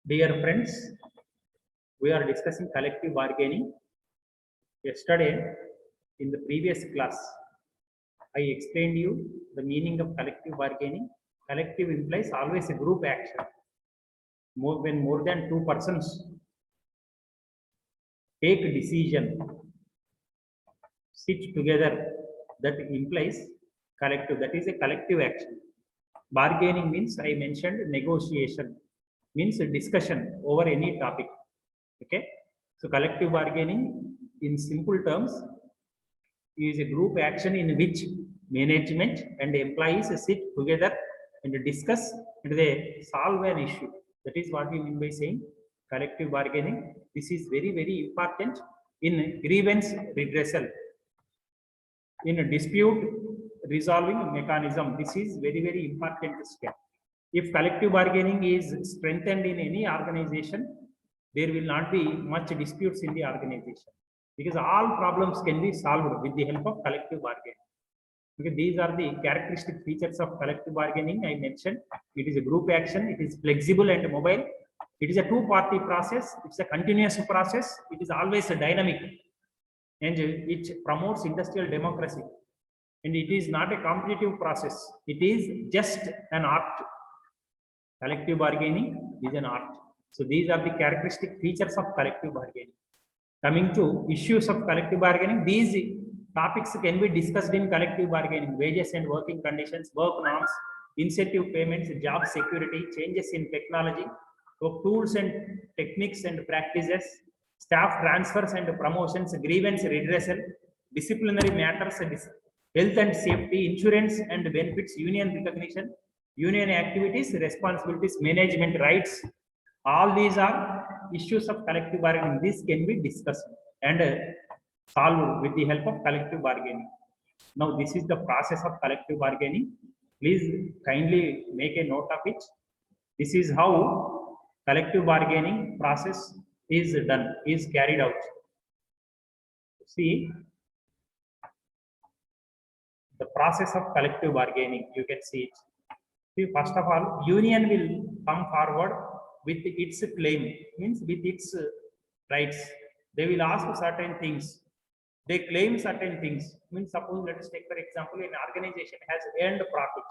Dear friends, we are discussing collective bargaining. Yesterday, in the previous class, I explained you the meaning of collective bargaining. Collective implies always a group action. When more than two persons take a decision, sit together, that implies collective. That is a collective action. Bargaining means, I mentioned, negotiation, means a discussion over any topic. Okay, so collective bargaining in simple terms is a group action in which management and employees sit together and discuss and they solve an issue. That is what we mean by saying collective bargaining. This is very, very important in grievance redressal, in a dispute resolving mechanism. This is very, very important step. If collective bargaining is strengthened in any organization, there will not be much disputes in the organization because all problems can be solved with the help of collective bargaining. Because these are the characteristic features of collective bargaining I mentioned. It is a group action, it is flexible and mobile, it is a two-party process, it's a continuous process, it is always a dynamic, and it promotes industrial democracy. And it is not a competitive process, it is just an art. Collective bargaining is an art. So these are the characteristic features of collective bargaining. Coming to issues of collective bargaining, these topics can be discussed in collective bargaining: wages and working conditions, work norms, incentive payments, job security, changes in technology, tools and techniques and practices, staff transfers and promotions, grievance redressal, disciplinary matters, health and safety, insurance and benefits, union recognition, union activities, responsibilities, management rights. All these are issues of collective bargaining. This can be discussed and solved with the help of collective bargaining. Now, this is the process of collective bargaining. Please kindly make a note of it. This is how collective bargaining process is done, is carried out. See, the process of collective bargaining, you can see it. See, first of all, union will come forward with its claim, means with its rights. They will ask certain things. They claim certain things. Means suppose, let us take for example, an organization has earned profit.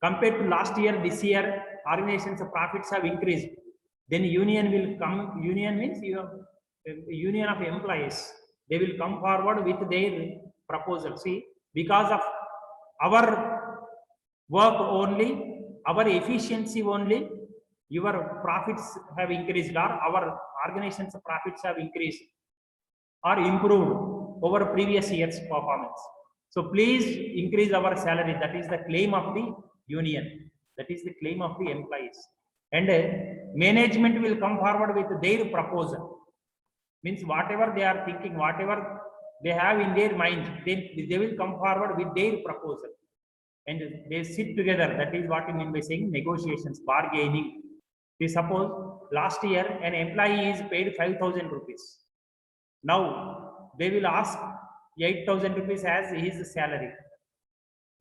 Compared to last year, this year, organization's profits have increased. Then union will come, union means you have a union of employees. They will come forward with their proposal. See, because of our work only, our efficiency only, your profits have increased, or our organization's profits have increased or improved over previous year's performance. So please increase our salary. That is the claim of the union. That is the claim of the employees. And management will come forward with their proposal. Means whatever they are thinking, whatever they have in their mind, they will come forward with their proposal. And they sit together. That is what we mean by saying negotiations, bargaining. We suppose last year an employee is paid 5,000 rupees. Now they will ask 8,000 rupees as his salary.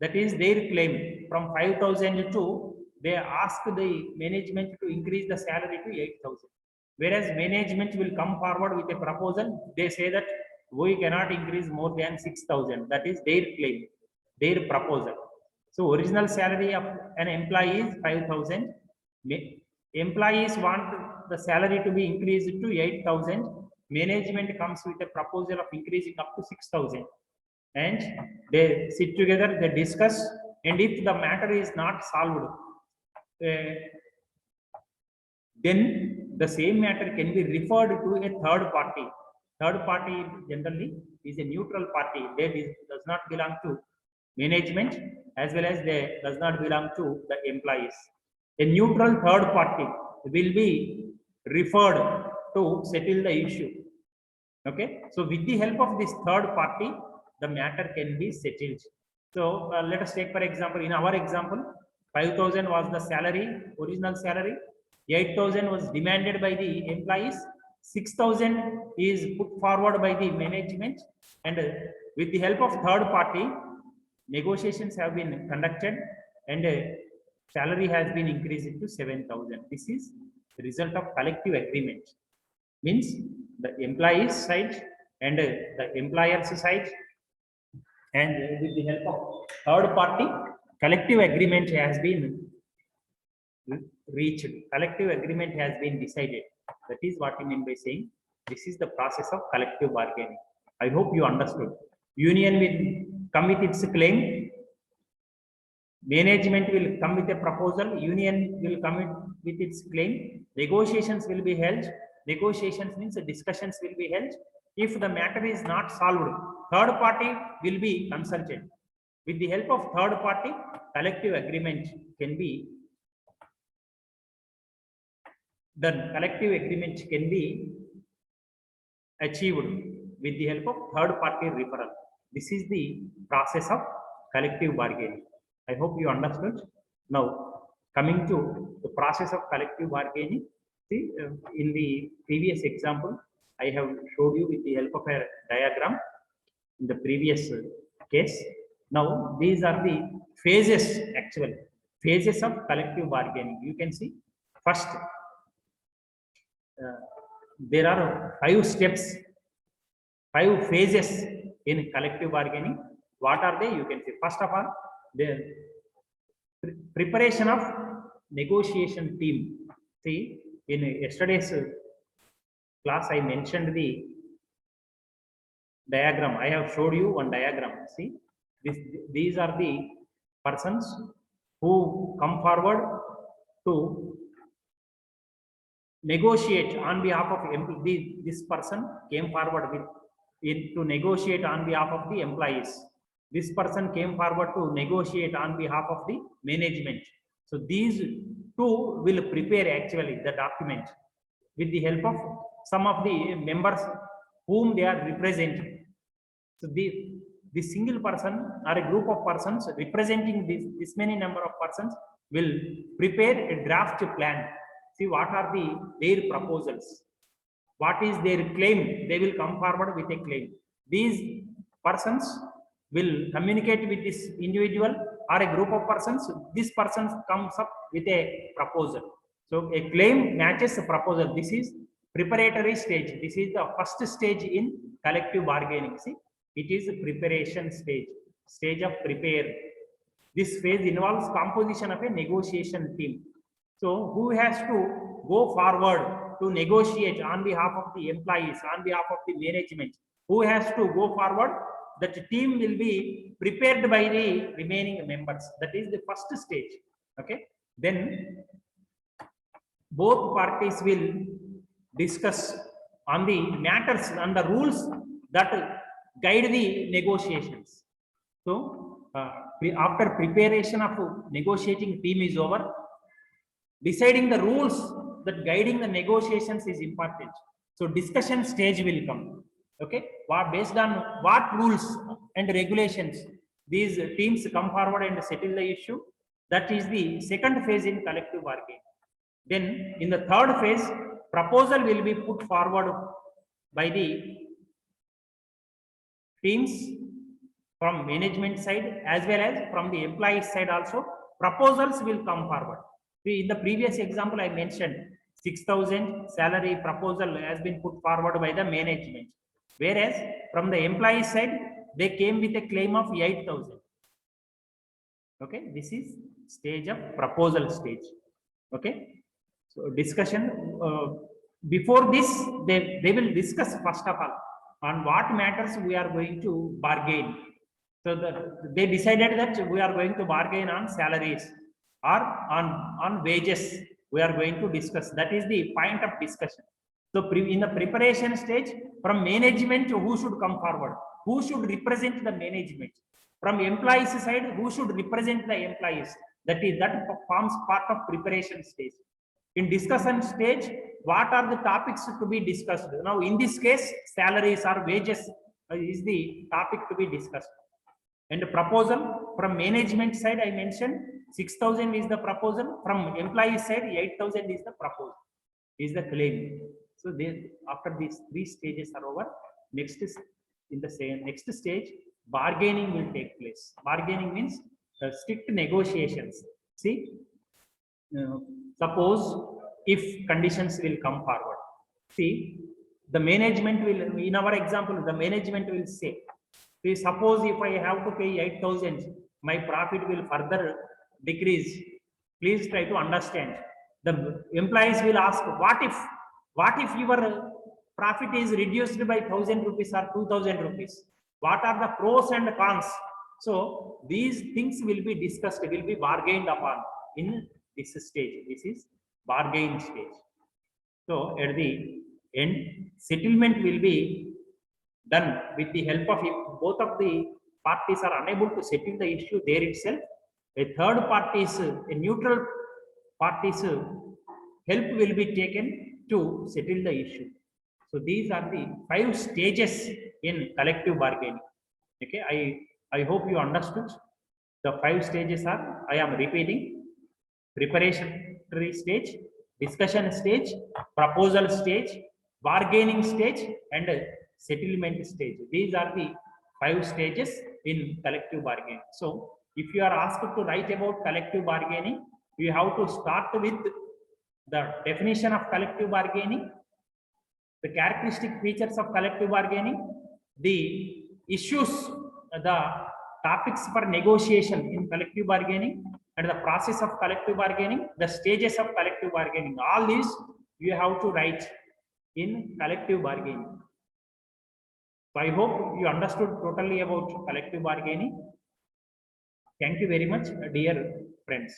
That is their claim. From 5,000 to, they ask the management to increase the salary to 8,000. Whereas management will come forward with a proposal. They say that we cannot increase more than 6,000. That is their claim, their proposal. So original salary of an employee is 5,000. Employees want the salary to be increased to 8,000. Management comes with a proposal of increasing up to 6,000. And they sit together, they discuss, and if the matter is not solved, then the same matter can be referred to a third party. Third party generally is a neutral party. They does not belong to management as well as they does not belong to the employees. A neutral third party will be referred to settle the issue. Okay, so with the help of this third party, the matter can be settled. So let us take for example, in our example, 5,000 was the salary, original salary, 8,000 was demanded by the employees, 6,000 is put forward by the management, and with the help of third party, negotiations have been conducted, and salary has been increased to 7,000. This is the result of collective agreement. Means the employees side and the employer's side, and with the help of third party, collective agreement has been reached. Collective agreement has been decided. That is what we mean by saying this is the process of collective bargaining. I hope you understood. Union will come with its claim. Management will come with a proposal. Union will come with its claim. Negotiations will be held. Negotiations means discussions will be held. If the matter is not solved, third party will be consulted. With the help of third party, collective agreement can be done. Collective agreement can be achieved with the help of third party referral. This is the process of collective bargaining. I hope you understood. Now, coming to the process of collective bargaining, see, in the previous example, I have showed you with the help of a diagram in the previous case. Now, these are the phases, actual phases of collective bargaining. You can see first, there are 5 steps, 5 phases in collective bargaining. What are they? You can see first of all, the preparation of negotiation team. See, in yesterday's class, I mentioned the diagram. I have showed you one diagram. See, these are the persons who come forward to negotiate on behalf of this person came forward to negotiate on behalf of the employees. This person came forward to negotiate on behalf of the management. So these two will prepare actually the document with the help of some of the members whom they are representing. So the single person or a group of persons representing this many number of persons will prepare a draft plan. See, what are their proposals? What is their claim? They will come forward with a claim. These persons will communicate with this individual or a group of persons. This person comes up with a proposal. So a claim matches a proposal. This is preparatory stage. This is the first stage in collective bargaining. See, it is a preparation stage of prepare. This phase involves composition of a negotiation team. So who has to go forward to negotiate on behalf of the employees, on behalf of the management? Who has to go forward? That team will be prepared by the remaining members. That is the first stage. Okay. Then both parties will discuss on the matters and the rules that guide the negotiations. So after preparation of negotiating team is over, deciding the rules that guiding the negotiations is important. So discussion stage will come. Okay, based on what rules and regulations these teams come forward and settle the issue. That is the second phase in collective bargaining. Then in the third phase, proposal will be put forward by the teams from management side as well as from the employee side also. Proposals will come forward. In the previous example, I mentioned 6,000 salary proposal has been put forward by the management. Whereas from the employee side, they came with a claim of 8,000. Okay, this is stage of proposal stage. Okay, so discussion before this, they will discuss first of all on what matters we are going to bargain. So they decided that we are going to bargain on salaries or on wages. We are going to discuss. That is the point of discussion. So in the preparation stage, from management, who should come forward? Who should represent the management? From employees side, who should represent the employees? That forms part of preparation stage. In discussion stage, what are the topics to be discussed? Now, in this case, salaries or wages is the topic to be discussed. And the proposal from management side, I mentioned 6,000 is the proposal. From employee side, 8,000 is the proposal, is the claim. So after these 3 stages are over, next is in the same next stage, bargaining will take place. Bargaining means strict negotiations. See, suppose if conditions will come forward. See, the management will, in our example, the management will say, see, suppose if I have to pay 8,000, my profit will further decrease. Please try to understand. The employees will ask, what if your profit is reduced by 1,000 rupees or 2,000 rupees? What are the pros and cons? So these things will be discussed, will be bargained upon in this stage. This is bargain stage. So at the end, settlement will be done with the help of, if both of the parties are unable to settle the issue there itself, a third party's, a neutral party's help will be taken to settle the issue. So these are the 5 stages in collective bargaining. Okay, I hope you understood. The 5 stages are, I am repeating: preparatory stage, discussion stage, proposal stage, bargaining stage, and settlement stage. These are the 5 stages in collective bargaining. So if you are asked to write about collective bargaining, you have to start with the definition of collective bargaining, the characteristic features of collective bargaining, the issues, the topics for negotiation in collective bargaining, and the process of collective bargaining, the stages of collective bargaining. All these you have to write in collective bargaining. So I hope you understood totally about collective bargaining. Thank you very much, dear friends.